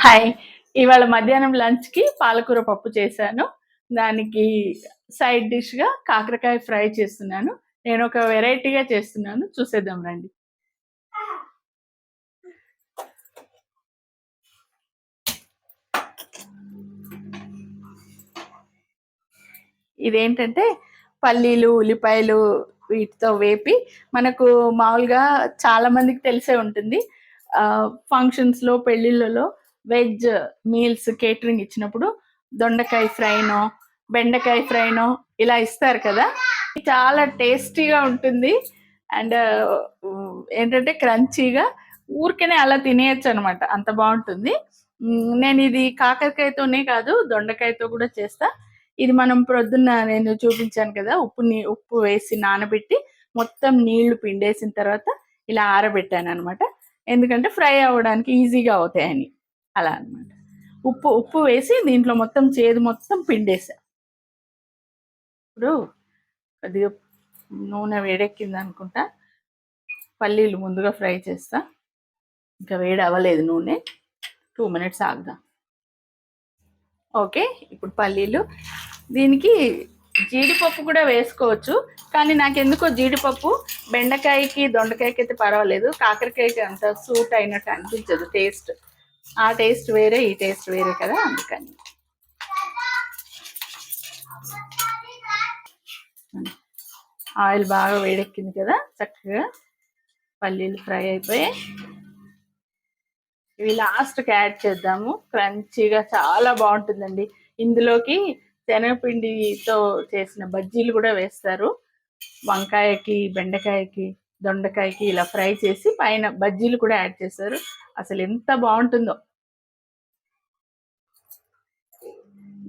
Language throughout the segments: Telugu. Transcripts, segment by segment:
హాయ్. ఇవాళ మధ్యాహ్నం లంచ్‌కి పాలకూర పప్పు చేశాను. దానికి సైడ్ డిష్‌గా కాకరకాయ ఫ్రై చేస్తున్నాను. నేనొక వెరైటీగా చేస్తున్నాను. చూసేద్దాం రండి. ఇదేంటంటే పల్లీలు, ఉల్లిపాయలు వీటితో వేపి మనకు మామూలుగా చాలా మందికి తెలిసే ఉంటుంది. ఫంక్షన్స్‌లో, పెళ్ళిళ్ళలో వెజ్ మీల్స్ కేటరింగ్ ఇచ్చినప్పుడు దొండకాయ ఫ్రైనో, బెండకాయ ఫ్రైనో ఇలా ఇస్తారు కదా! చాలా టేస్టీగా ఉంటుంది. అండ్ ఏంటంటే క్రంచీగా ఊరికనే అలా తినేయొచ్చనమాట. అంత బావుంటుంది. నేనిది కాకరకాయతోనే కాదు, దొండకాయతో కూడా చేస్తా. ఇది మనం ప్రొద్దున్న నేను చూపించాను కదా! ఉప్పు వేసి నానబెట్టి మొత్తం నీళ్లు పిండేసిన తర్వాత ఇలా ఆరబెట్టాననమాట. ఎందుకంటే ఫ్రై అవ్వడానికి ఈజీగా అవుతాయని. అలా అనమాట. ఉప్పు వేసి దీంట్లో మొత్తం చేదు మొత్తం పిండేసా. ఇప్పుడు కొద్దిగా నూనె వేడెక్కిందనుకుంటా. పల్లీలు ముందుగా ఫ్రై చేస్తా. ఇంకా వేడి అవ్వలేదు నూనె. 2 మినిట్స్ ఆగుదాం. ఓకే. ఇప్పుడు పల్లీలు దీనికి జీడిపప్పు కూడా వేసుకోవచ్చు. కానీ నాకెందుకో జీడిపప్పు బెండకాయకి, దొండకాయకి అయితే పర్వాలేదు. కాకరకాయకి అంత సూట్ అయినట్టు అనిపించదు టేస్ట్. ఆ టేస్ట్ వేరే, ఈ టేస్ట్ వేరే కదా అందుకని. ఆయిల్ బాగా వేడెక్కింది కదా, చక్కగా పల్లీలు ఫ్రై అయిపోయాయి. ఇవి లాస్ట్కి యాడ్ చేద్దాము. క్రంచీగా చాలా బాగుంటుందండి. ఇందులోకి శనగపిండితో చేసిన బజ్జీలు కూడా వేస్తారు. వంకాయకి, బెండకాయకి, దొండకాయకి ఇలా ఫ్రై చేసి పైన బజ్జీలు కూడా యాడ్ చేస్తారు. అసలు ఎంత బాగుంటుందో.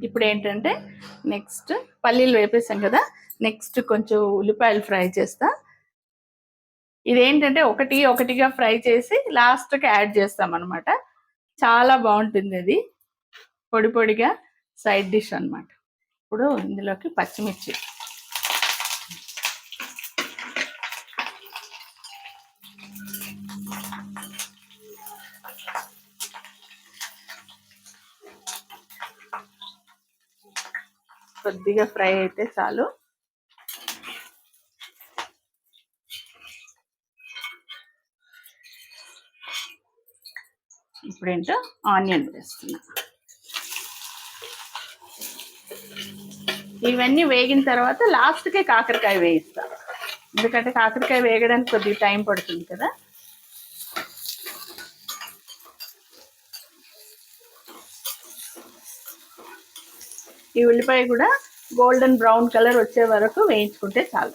ఇప్పుడు ఏంటంటే నెక్స్ట్ పల్లీలు వేపేసాం కదా, నెక్స్ట్ కొంచెం ఉల్లిపాయలు ఫ్రై చేస్తా. ఇదేంటంటే ఒకటిగా ఫ్రై చేసి లాస్ట్కి యాడ్ చేస్తాం అనమాట. చాలా బాగుంటుంది అది. పొడిగా సైడ్ డిష్ అనమాట. ఇప్పుడు ఇందులోకి పచ్చిమిర్చి, కొద్దిగా ఫ్రై అయితే చాలు. ఇప్పుడేంటో ఆనియన్ వేస్తున్నా. ఇవన్నీ వేగిన తర్వాత లాస్ట్కే కాకరకాయ వేయిస్తా. ఎందుకంటే కాకరకాయ వేగడానికి కొద్దిగా టైం పడుతుంది కదా. ఈ ఉల్లిపాయ కూడా గోల్డెన్ బ్రౌన్ కలర్ వచ్చే వరకు వేయించుకుంటే చాలు.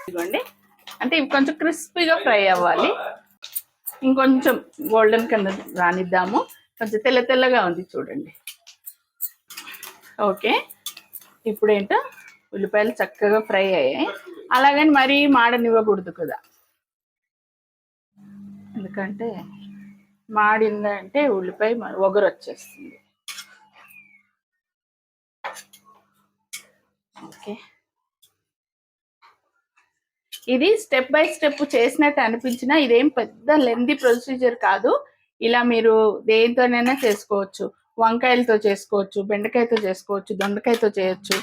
ఇదిగోండి, అంటే ఇవి కొంచెం క్రిస్పీగా ఫ్రై అవ్వాలి. ఇంకొంచెం గోల్డెన్ కలర్ రానిద్దాము. కొంచెం తెల్లగా ఉంది చూడండి. ఓకే. ఇప్పుడు ఏంటో ఉల్లిపాయలు చక్కగా ఫ్రై అయ్యాయి. అలాగని మరీ మాడనివ్వకూడదు కదా, ఎందుకంటే మాడిందంటే ఉల్లిపాయ ఒగరు వచ్చేస్తుంది. ఓకే. ఇది స్టెప్ బై స్టెప్ చేసినట్టు అనిపించినా ఇదేం పెద్ద లెందీ ప్రొసీజర్ కాదు. ఇలా మీరు దేనితోనైనా చేసుకోవచ్చు. వంకాయలతో చేసుకోవచ్చు, బెండకాయతో చేసుకోవచ్చు, దొండకాయతో చేయొచ్చు.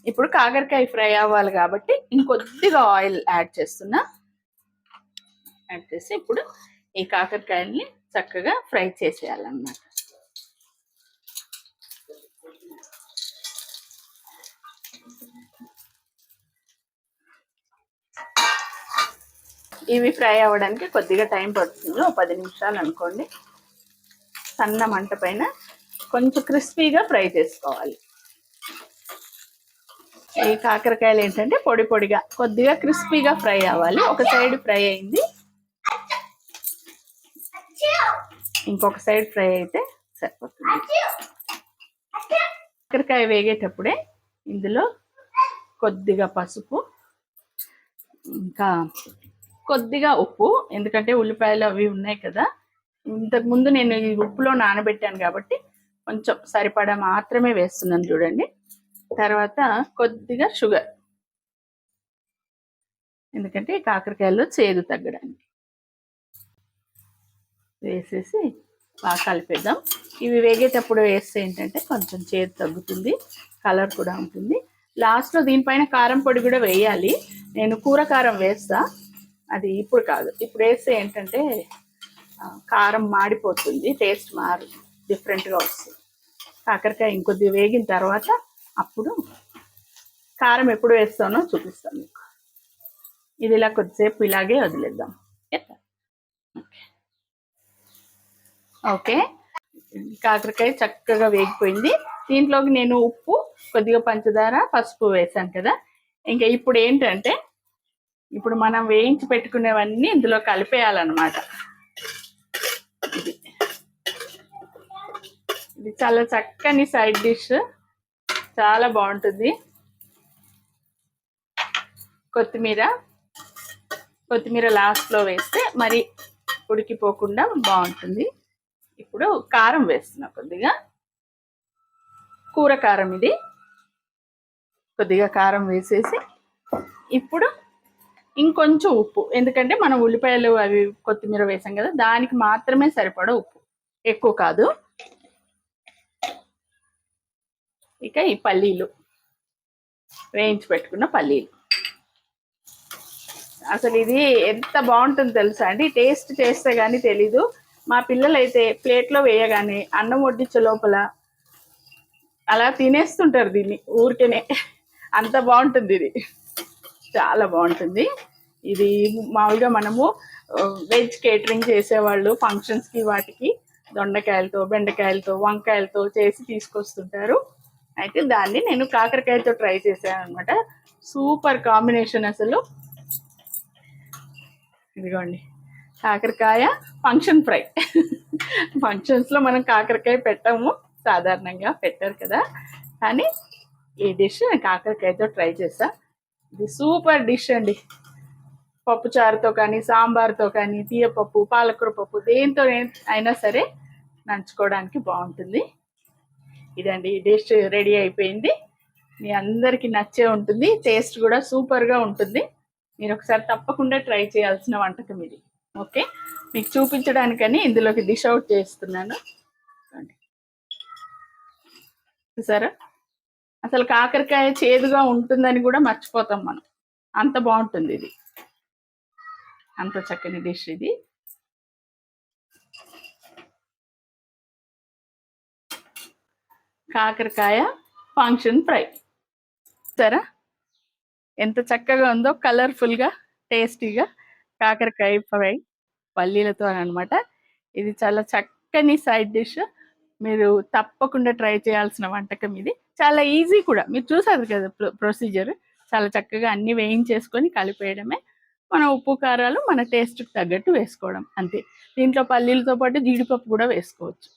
ఇప్పుడు కాకరకాయ ఫ్రై అవ్వాలి కాబట్టి ఇంకొద్దిగా ఆయిల్ యాడ్ చేస్తున్నా. యాడ్ చేసి ఇప్పుడు ఈ కాకరకాయల్ని చక్కగా ఫ్రై చేసేయాలన్నమాట. ఇవి ఫ్రై అవ్వడానికి కొద్దిగా టైం పడుతుంది. 10 నిమిషాలు అనుకోండి. సన్న మంట పైన కొంచెం క్రిస్పీగా ఫ్రై చేసుకోవాలి. ఈ కాకరకాయలు ఏంటంటే పొడిగా కొద్దిగా క్రిస్పీగా ఫ్రై అవ్వాలి. ఒక సైడ్ ఫ్రై అయింది, ఇంకొక సైడ్ ఫ్రై అయితే సరిపోతుంది. కాకరకాయ వేగేటప్పుడే ఇందులో కొద్దిగా పసుపు, ఇంకా కొద్దిగా ఉప్పు, ఎందుకంటే ఉల్లిపాయలు అవి ఉన్నాయి కదా. ఇంతకుముందు నేను ఈ ఉప్పులో నానబెట్టాను కాబట్టి కొంచెం సరిపడా మాత్రమే వేస్తున్నాను చూడండి. తర్వాత కొద్దిగా షుగర్, ఎందుకంటే కాకరకాయల్లో చేదు తగ్గడానికి. వేసేసి బాగా కలిపేద్దాం. ఇవి వేగేటప్పుడు వేస్తే ఏంటంటే కొంచెం చేదు తగ్గుతుంది, కలర్ కూడా ఉంటుంది. లాస్ట్లో దీనిపైన కారం పొడి కూడా వేయాలి. నేను కూర కారం వేస్తా, అది ఇప్పుడు కాదు. ఇప్పుడు వేస్తే ఏంటంటే కారం మాడిపోతుంది, టేస్ట్ డిఫరెంట్గా వస్తుంది. కాకరకాయ ఇంకొద్ది వేగిన తర్వాత అప్పుడు కారం ఎప్పుడు వేస్తానో చూపిస్తాను మీకు. ఇది ఇలా కొద్దిసేపు ఇలాగే వదిలేద్దాం. ఓకే, కాకరకాయ చక్కగా వేగిపోయింది. దీంట్లోకి నేను ఉప్పు, కొద్దిగా పంచదార, పసుపు వేసాను కదా. ఇంకా ఇప్పుడు ఏంటంటే ఇప్పుడు మనం వేయించి పెట్టుకునేవన్నీ ఇందులో కలిపేయాలన్నమాట. ఇది చాలా చక్కని సైడ్ డిష్, చాలా బాగుంటుంది. కొత్తిమీర లాస్ట్లో వేస్తే మరి ఉడికిపోకుండా బాగుంటుంది. ఇప్పుడు కారం వేస్తున్నా, కొద్దిగా కూర కారం. ఇది కొద్దిగా కారం వేసేసి ఇప్పుడు ఇంకొంచెం ఉప్పు, ఎందుకంటే మనం ఉల్లిపాయలు అవి కొత్తిమీర వేసాం కదా, దానికి మాత్రమే సరిపడా ఉప్పు, ఎక్కువ కాదు. ఇక ఈ పల్లీలు, వేయించి పెట్టుకున్న పల్లీలు, అసలు ఇది ఎంత బాగుంటుందో తెలుసా అండి. టేస్ట్ చేస్తే కానీ తెలీదు. మా పిల్లలు అయితే ప్లేట్లో వేయగానే అన్నం వడ్డించే లోపల అలా తినేస్తుంటారు దీన్ని ఊరికేనే, అంత బాగుంటుంది ఇది, చాలా బాగుంటుంది. ఇది మామూలుగా మనము వెజ్ కేటరింగ్ చేసేవాళ్ళు ఫంక్షన్స్కి వాటికి దొండకాయలతో, బెండకాయలతో, వంకాయలతో చేసి తీసుకొస్తుంటారు. అయితే దాన్ని నేను కాకరకాయతో ట్రై చేశాను అనమాట. సూపర్ కాంబినేషన్ అసలు. ఇదిగోండి, కాకరకాయ ఫంక్షన్ ఫ్రై. ఫంక్షన్స్లో మనం కాకరకాయ పెట్టాము, సాధారణంగా పెట్టారు కదా, కానీ ఈ డిష్ కాకరకాయతో ట్రై చేసా. ఇది సూపర్ డిష్ అండి. పప్పుచారుతో కానీ, సాంబార్తో కానీ, తీయపప్పు, పాలకూర పప్పు, దేంతో అయినా సరే నంచుకోవడానికి బాగుంటుంది. ఇదండి, ఈ డిష్ రెడీ అయిపోయింది. మీ అందరికీ నచ్చే ఉంటుంది, టేస్ట్ కూడా సూపర్గా ఉంటుంది. మీరు ఒకసారి తప్పకుండా ట్రై చేయాల్సిన వంటకం ఇది. ఓకే, మీకు చూపించడానికని ఇందులోకి డిష్ అవుట్ చేస్తున్నాను. చూసారా, అసలు కాకరకాయ చేదుగా ఉంటుందని కూడా మర్చిపోతాం మనం, అంత బాగుంటుంది ఇది. అంత చక్కని డిష్ ఇది. కాకరకాయ ఫంక్షన్ ఫ్రై, సరే ఎంత చక్కగా ఉందో, కలర్ఫుల్గా, టేస్టీగా కాకరకాయ ఫ్రై పల్లీలతో అనమాట. ఇది చాలా చక్కని సైడ్ డిష్, మీరు తప్పకుండా ట్రై చేయాల్సిన వంటకం ఇది. చాలా ఈజీ కూడా, మీరు చూసారు కదా ప్రొసీజర్. చాలా చక్కగా అన్నీ వేయించేసుకొని కలిపేయడమే. మన ఉప్పు కారాలు మన టేస్ట్కి తగ్గట్టు వేసుకోవడం అంతే. దీంట్లో పల్లీలతో పాటు జీడిపప్పు కూడా వేసుకోవచ్చు.